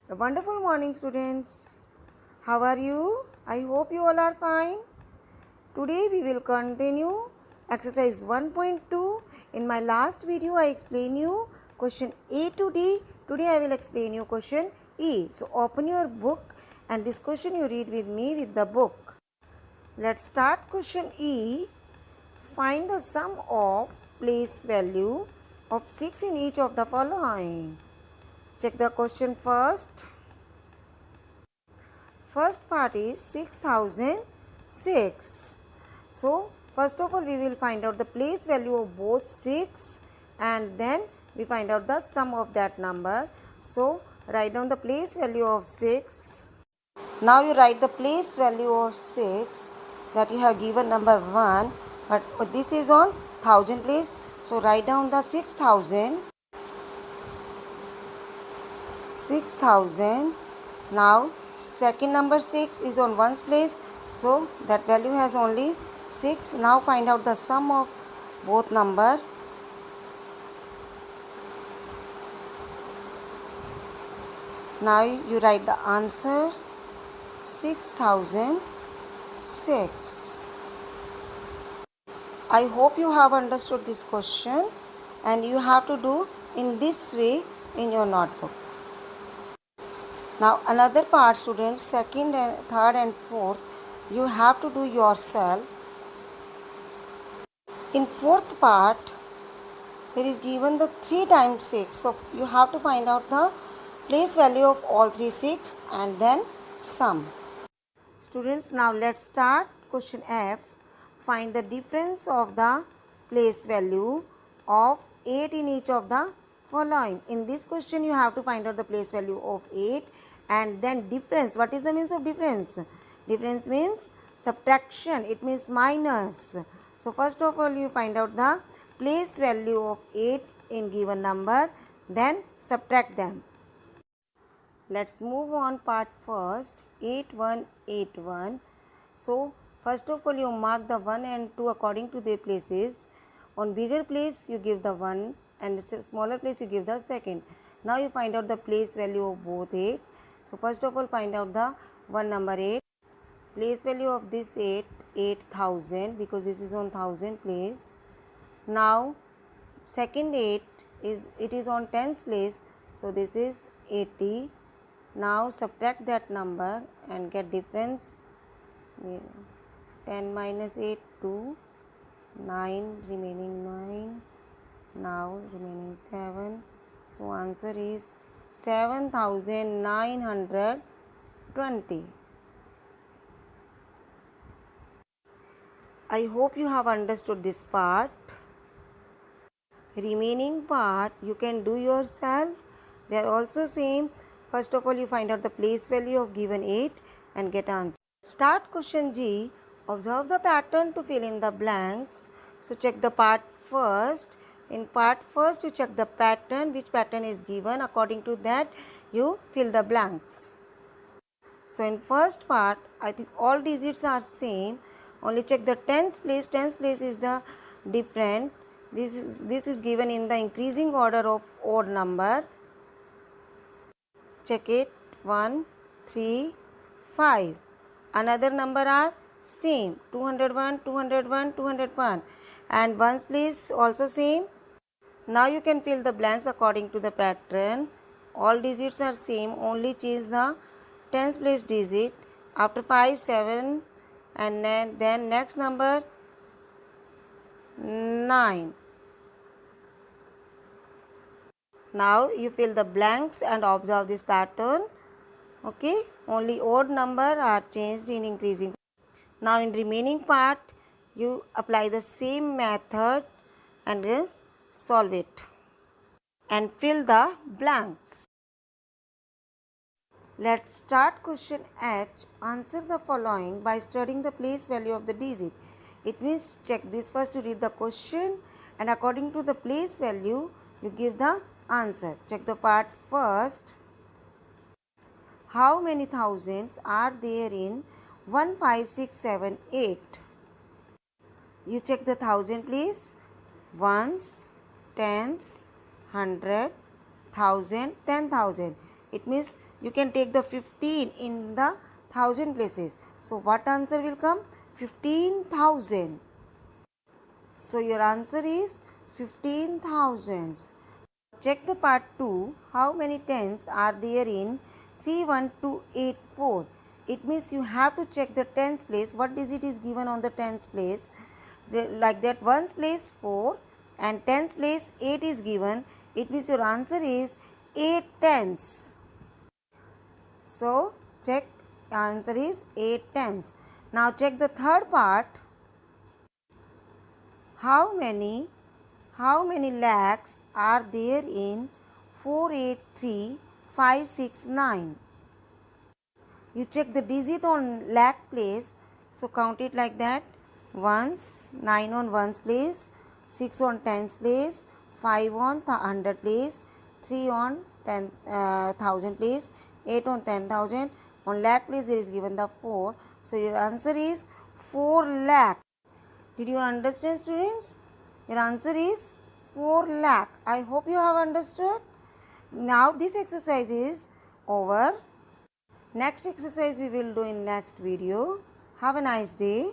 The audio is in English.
A wonderful morning, students. How are you? I hope you all are fine. Today we will continue exercise 1.2. In my last video I explained you question A to D. Today I will explain you question E. So open your book and this question you read with me with the book. Let's start question E. Find the sum of place value of 6 in each of the following. Check the question first. First part is 6006. So first of all we will find out the place value of both 6 and then we find out the sum of that number. So write down the place value of 6. Now you write the place value of 6 that you have given number 1, but this is on 1000 place. So write down the 6000. Now second number 6 is on ones place, so that value has only 6. Now find out the sum of both number. Now you write the answer 6006. I hope you have understood this question and you have to do in this way in your notebook. Now another part, students, second and third and fourth, you have to do yourself. In fourth part, there is given the 3 times 6. So you have to find out the place value of all 3 6 and then sum. Students, now let's start question F. Find the difference of the place value of 8 in each of the following. In this question you have to find out the place value of 8 and then difference. What is the means of difference? Difference means subtraction. It means minus. So first of all you find out the place value of 8 in given number, then subtract them. Let's move on part first. 8181. So first of all you mark the 1 and 2 according to their places. On bigger place you give the 1 and smaller place you give the second. Now you find out the place value of both 8. So first of all find out the one number 8. Place value of this 8, 8000, because this is on 1000 place. Now second 8 is on tens place, so this is 80. Now subtract that number and get difference. 10 minus 8, 2, 9, remaining 9, now remaining 7. So answer is 7920. I hope you have understood this part. Remaining part you can do yourself. They are also same. First of all you find out the place value of given 8 and get answer. Start question G. Observe the pattern to fill in the blanks. So check the part first. In part first you check the pattern, which pattern is given. According to that you fill the blanks. So in first part I think all digits are same. Only check the tens place. Tens place is the different. This is given in the increasing order of odd number. Check it. 1, 3, 5. Another number are same. 201, 201, 201. And ones place also same. Now you can fill the blanks according to the pattern. All digits are same. Only change the tens place digit. After 5, 7. And then next number 9. Now you fill the blanks and observe this pattern. Okay, only odd number are changed in increasing. Now in remaining part you apply the same method and solve it and fill the blanks. Let's start question H. Answer the following by studying the place value of the digit. It means check this first to read the question and according to the place value you give the answer. Check the part first. How many thousands are there in 15678? You check the thousand place. Ones, tens, 100, 1000, 10,000. It means you can take the 15 in the 1000 places. So what answer will come? 15,000. So your answer is 15,000. Check the part 2. How many tens are there in 31284? It means you have to check the tens place. What digit is given on the tens place? Like that, ones place 4 and tens place 8 is given. It means your answer is 8 tens. So check, answer is 8 tens. Now check the third part. How many lakhs are there in 483569? You check the digit on lakh place, so count it like that. Ones, 9 on ones place, 6 on tens place, 5 on hundred place, 3 on 10,000 place, 8 on 10,000. On lakh place there is given the 4. So your answer is 4 lakh. Did you understand, students? Your answer is 4 lakh. I hope you have understood. Now this exercise is over. Next exercise we will do in next video. Have a nice day.